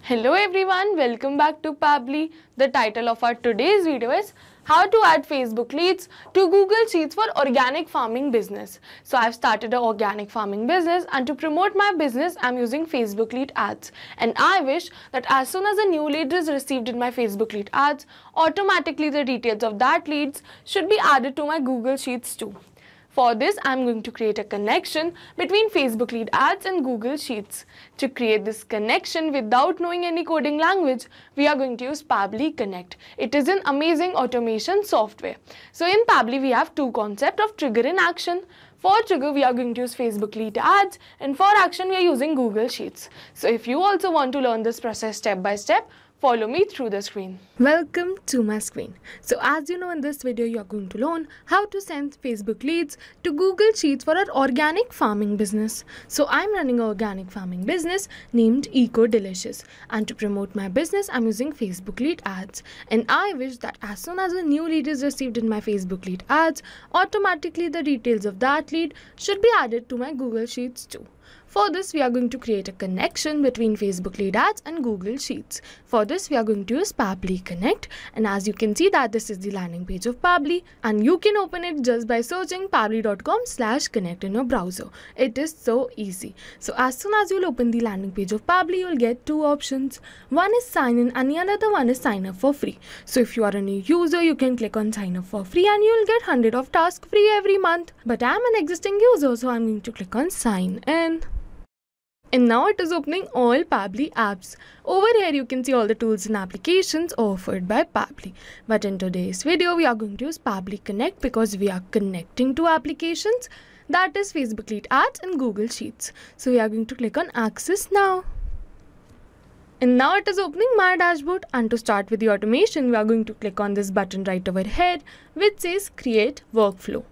Hello everyone, welcome back to Pabbly. The title of our today's video is How to Add Facebook Leads to Google Sheets for Organic Farming Business. So I've started an organic farming business, and to promote my business I'm using Facebook lead ads. And I wish that as soon as a new lead is received in my Facebook lead ads, automatically the details of that leads should be added to my Google Sheets too. For this, I'm going to create a connection between Facebook lead ads and Google Sheets. To create this connection without knowing any coding language, we are going to use Pabbly Connect. It is an amazing automation software. So in Pabbly, we have two concepts of trigger and action. For trigger, we are going to use Facebook lead ads, and for action, we are using Google Sheets. So if you also want to learn this process step by step, follow me through the screen. Welcome to my screen. So as you know, in this video you are going to learn how to send Facebook leads to Google Sheets for our organic farming business. So I'm running an organic farming business named Eco Delicious, and to promote my business I'm using Facebook lead ads. And I wish that as soon as a new lead is received in my Facebook lead ads, automatically the details of that lead should be added to my Google Sheets too. For this, we are going to create a connection between Facebook lead ads and Google Sheets. For this, we are going to use Pabbly Connect, and as you can see that this is the landing page of Pabbly, and you can open it just by searching pabbly.com/connect in your browser. It is so easy. So as soon as you'll open the landing page of Pabbly, you'll get two options. One is sign in and the other one is sign up for free. So if you are a new user, you can click on sign up for free and you'll get 100 of tasks free every month. But I'm an existing user, so I'm going to click on sign in. And now it is opening all Pabbly apps. Over here you can see all the tools and applications offered by Pabbly. But in today's video we are going to use Pabbly Connect because we are connecting two applications, that is Facebook lead ads and Google Sheets. So we are going to click on access now. And now it is opening my dashboard, and to start with the automation we are going to click on this button right over here which says create workflow.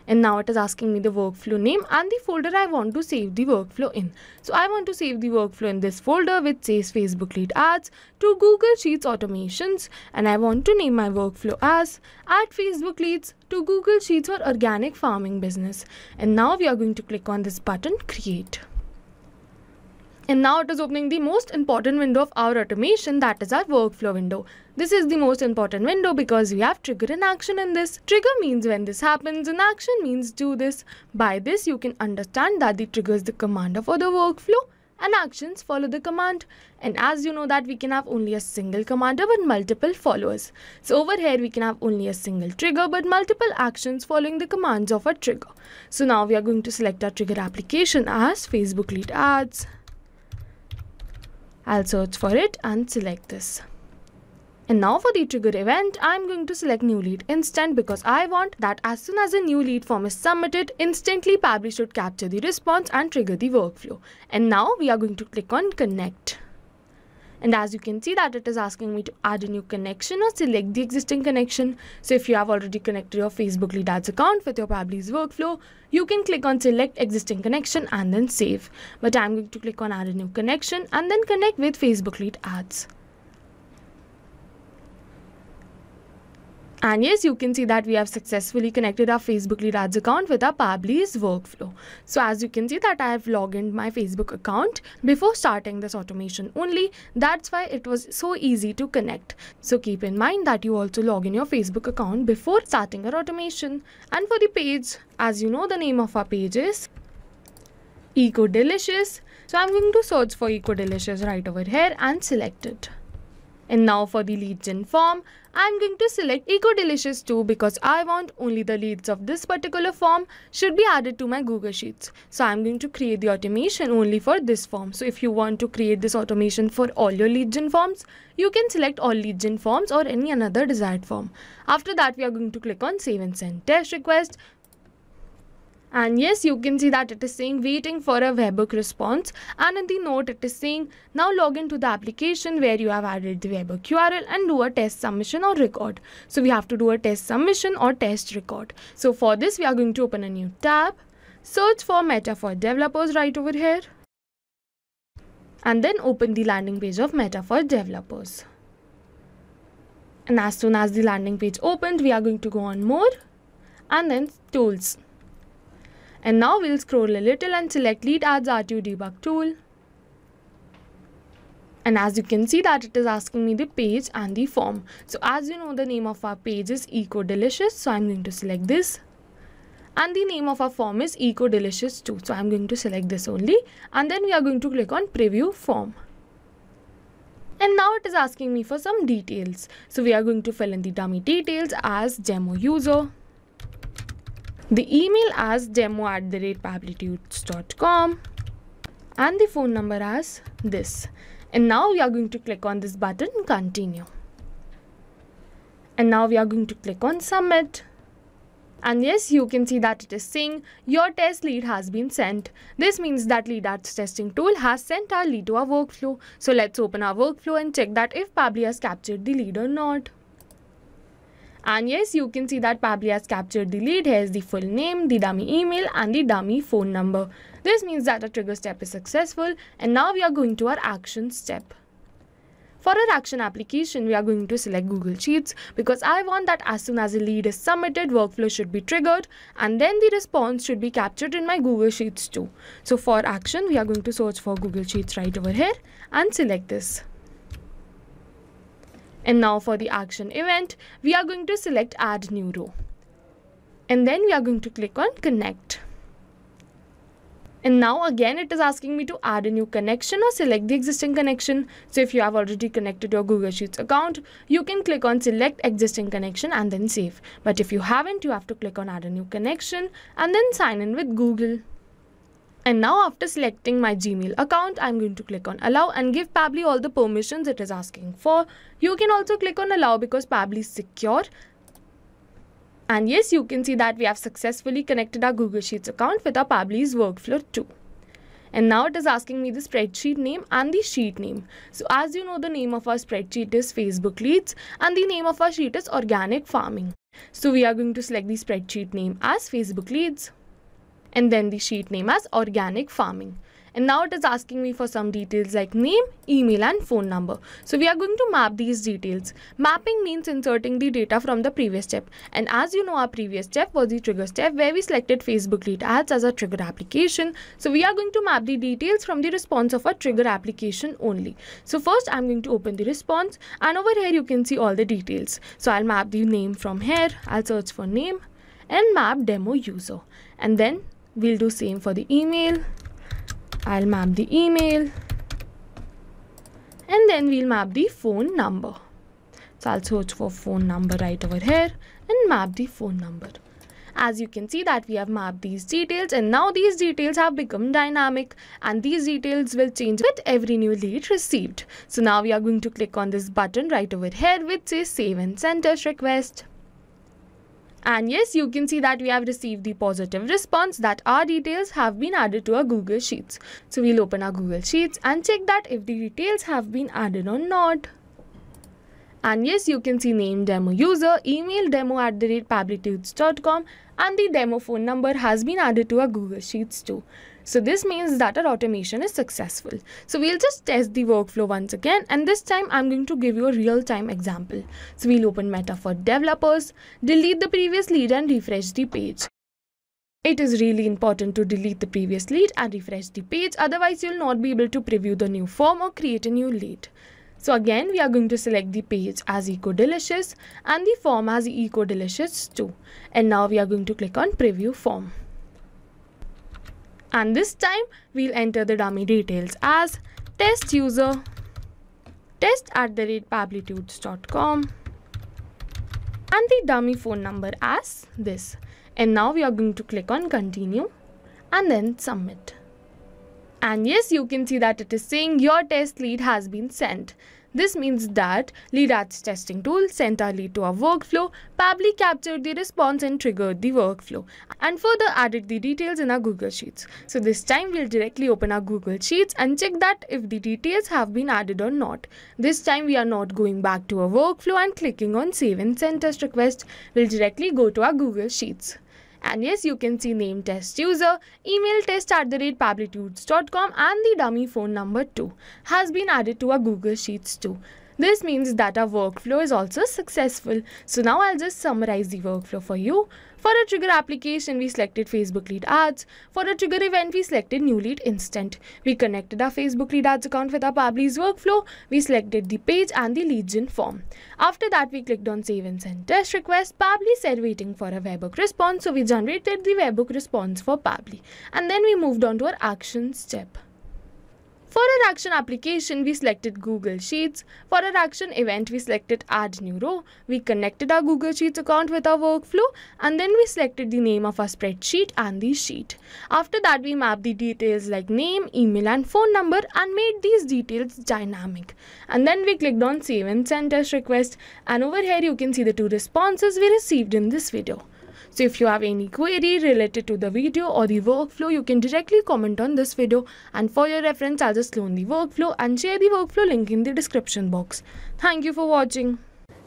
And now it is asking me the workflow name and the folder I want to save the workflow in. So I want to save the workflow in this folder which says Facebook lead ads to Google Sheets automations, and I want to name my workflow as add Facebook leads to Google Sheets for organic farming business. And now we are going to click on this button create. And now it is opening the most important window of our automation, that is our workflow window. This is the most important window because we have trigger and action in this. Trigger means when this happens and action means do this. By this you can understand that the trigger is the commander for the workflow and actions follow the command. And as you know that we can have only a single commander but multiple followers. So over here we can have only a single trigger but multiple actions following the commands of a trigger. So now we are going to select our trigger application as Facebook lead ads. I'll search for it and select this. And now for the trigger event, I'm going to select new lead instant because I want that as soon as a new lead form is submitted, instantly Pabbly should capture the response and trigger the workflow. And now we are going to click on connect. And as you can see that it is asking me to add a new connection or select the existing connection. So if you have already connected your Facebook lead ads account with your Pabbly's workflow, you can click on select existing connection and then save. But I'm going to click on add a new connection and then connect with Facebook lead ads. And yes, you can see that we have successfully connected our Facebook lead ads account with our Pabbly's workflow. So as you can see that I have logged in my Facebook account before starting this automation only. That's why it was so easy to connect. So keep in mind that you also log in your Facebook account before starting your automation. And for the page, as you know, the name of our page is Eco Delicious. So I'm going to search for Eco Delicious right over here and select it. And now for the lead gen form, I'm going to select Eco Delicious 2 because I want only the leads of this particular form should be added to my Google Sheets. So I'm going to create the automation only for this form. So if you want to create this automation for all your lead gen forms, you can select all lead gen forms or any another desired form. After that, we are going to click on save and send test request. And yes, you can see that it is saying waiting for a webhook response, and in the note it is saying now log into the application where you have added the webhook URL and do a test submission or record. So we have to do a test submission or test record. So for this we are going to open a new tab, search for Meta for Developers right over here, and then open the landing page of Meta for Developers. And as soon as the landing page opened, we are going to go on more and then tools. And now we'll scroll a little and select Lead Ads RTU Debug Tool. And as you can see that it is asking me the page and the form. So as you know, the name of our page is Eco Delicious. So I'm going to select this. And the name of our form is Eco Delicious 2. So I'm going to select this only. And then we are going to click on Preview Form. And now it is asking me for some details. So we are going to fill in the dummy details as demo user, the email as demo@pabblytudes.com, and the phone number as this. And now we are going to click on this button, continue. And now we are going to click on submit. And yes, you can see that it is saying your test lead has been sent. This means that lead ads testing tool has sent our lead to our workflow. So let's open our workflow and check that if Pabbly has captured the lead or not. And yes, you can see that Pabbly has captured the lead. Here's the full name, the dummy email, and the dummy phone number. This means that our trigger step is successful. And now we are going to our action step. For our action application, we are going to select Google Sheets because I want that as soon as a lead is submitted, workflow should be triggered and then the response should be captured in my Google Sheets too. So for action, we are going to search for Google Sheets right over here and select this. And now for the action event, we are going to select Add New Row. And then we are going to click on Connect. And now again it is asking me to add a new connection or select the existing connection. So if you have already connected your Google Sheets account, you can click on select existing connection and then save. But if you haven't, you have to click on add a new connection and then sign in with Google. And now after selecting my Gmail account, I'm going to click on allow and give Pabbly all the permissions it is asking for. You can also click on allow because Pabbly is secure. And yes, you can see that we have successfully connected our Google Sheets account with our Pabbly's workflow too. And now it is asking me the spreadsheet name and the sheet name. So as you know, the name of our spreadsheet is Facebook Leads and the name of our sheet is Organic Farming. So we are going to select the spreadsheet name as Facebook Leads and then the sheet name as Organic Farming. And now it is asking me for some details like name, email and phone number. So we are going to map these details. Mapping means inserting the data from the previous step. And as you know, our previous step was the trigger step where we selected Facebook lead ads as a trigger application. So we are going to map the details from the response of our trigger application only. So first I'm going to open the response and over here you can see all the details. So I'll map the name from here. I'll search for name and map demo user. And then we'll do same for the email. I'll map the email and then we'll map the phone number. So I'll search for phone number right over here and map the phone number. As you can see that we have mapped these details and now these details have become dynamic and these details will change with every new lead received. So now we are going to click on this button right over here which says save and send test request. And yes, you can see that we have received the positive response that our details have been added to our Google Sheets. So we'll open our Google Sheets and check that if the details have been added or not. And yes, you can see name demo user, email demo@pabblytudes.com and the demo phone number has been added to our Google Sheets too. So this means that our automation is successful. So we'll just test the workflow once again and this time I'm going to give you a real-time example. So we'll open Meta for developers, delete the previous lead and refresh the page. It is really important to delete the previous lead and refresh the page, otherwise you'll not be able to preview the new form or create a new lead. So again, we are going to select the page as Eco Delicious and the form as Eco Delicious 2. And now we are going to click on Preview Form. And this time, we'll enter the dummy details as test user, test@pabblytudes.com and the dummy phone number as this. And now we are going to click on continue and then submit. And yes, you can see that it is saying your test lead has been sent. This means that lead ads testing tool sent our lead to our workflow, Pabbly captured the response and triggered the workflow and further added the details in our Google Sheets. So this time we'll directly open our Google Sheets and check that if the details have been added or not. This time we are not going back to our workflow and clicking on save and send test request. We'll directly go to our Google Sheets. And yes, you can see name test user, email test@pabblytudes.com and the dummy phone number too has been added to our Google Sheets too. This means that our workflow is also successful. So now I'll just summarize the workflow for you. For a trigger application, we selected Facebook lead ads. For a trigger event, we selected new lead instant. We connected our Facebook lead ads account with our Pabbly's workflow. We selected the page and the lead gen form. After that, we clicked on save and send test request. Pabbly said waiting for a webhook response. So we generated the webhook response for Pabbly. And then we moved on to our action step. For our action application, we selected Google Sheets. For our action event, we selected Add New Row. We connected our Google Sheets account with our workflow, and then we selected the name of our spreadsheet and the sheet. After that, we mapped the details like name, email and phone number and made these details dynamic. And then we clicked on Save and Send Test Request, and over here you can see the 2 responses we received in this video. So if you have any query related to the video or the workflow, you can directly comment on this video, and for your reference, I'll just clone the workflow and share the workflow link in the description box. Thank you for watching.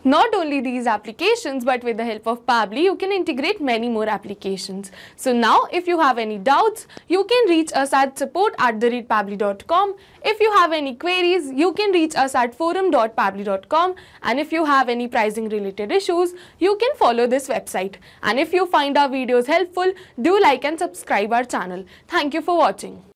Not only these applications, but with the help of Pabbly, you can integrate many more applications. So now, if you have any doubts, you can reach us at support@pabbly.com. If you have any queries, you can reach us at forum.pabbly.com. And if you have any pricing related issues, you can follow this website. And if you find our videos helpful, do like and subscribe our channel. Thank you for watching.